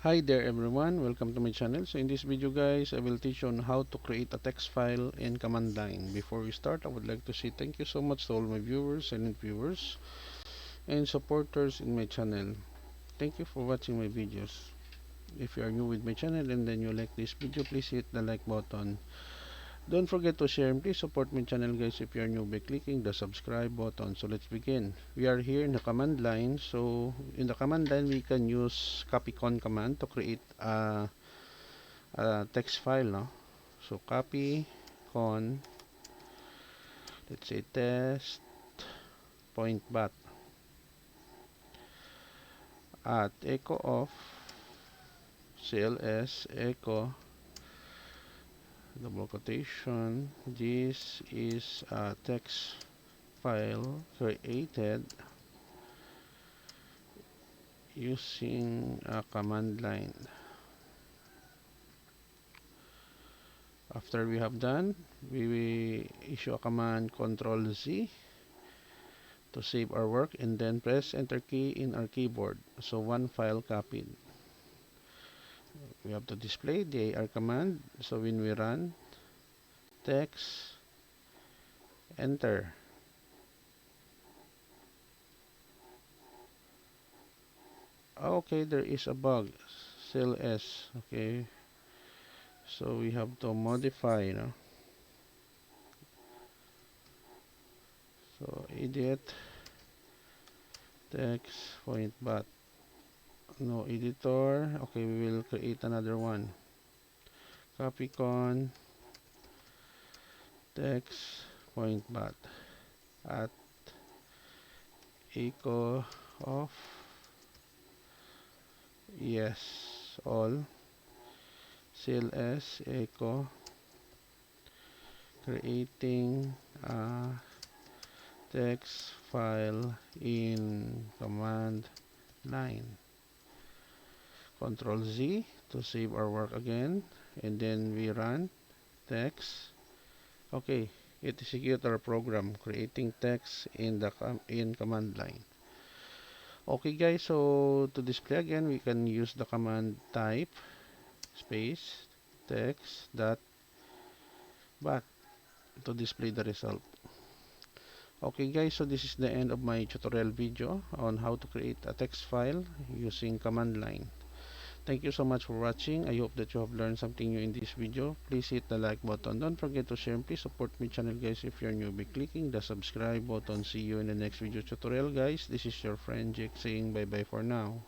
Hi there everyone, welcome to my channel. So in this video guys, I will teach you on how to create a text file in command line. Before we start, I would like to say thank you so much to all my viewers, silent viewers, and supporters in my channel. Thank you for watching my videos. If you are new with my channel and then you like this video, please hit the like button. Don't forget to share and please support my channel guys if you are new by clicking the subscribe button. So let's begin. We are here in the command line. So in the command line, we can use copycon command to create a text file, no? So copy con, let's say test point bat at echo of cls echo double quotation. This is a text file created using a command line. After we have done, we will issue a command Control Z to save our work and then press enter key in our keyboard. So one file copied. We have to display the AR command. So when we run text enter, okay, there is a bug, cls. Okay, so we have to modify, you know. So edit text point bat, no editor. Okay, we will create another one. Copy con text point bat at echo of yes all cls echo creating a text file in command line. Control Z to save our work again, and then we run text. Okay, it execute our program creating text in the command line. Okay guys, so to display again, we can use the command type space text dot bat to display the result. Okay guys, so this is the end of my tutorial video on how to create a text file using command line. Thank you so much for watching. I hope that you have learned something new in this video. Please hit the like button. Don't forget to share and please support my channel guys if you're new by clicking the subscribe button. See you in the next video tutorial guys. This is your friend Jake saying bye bye for now.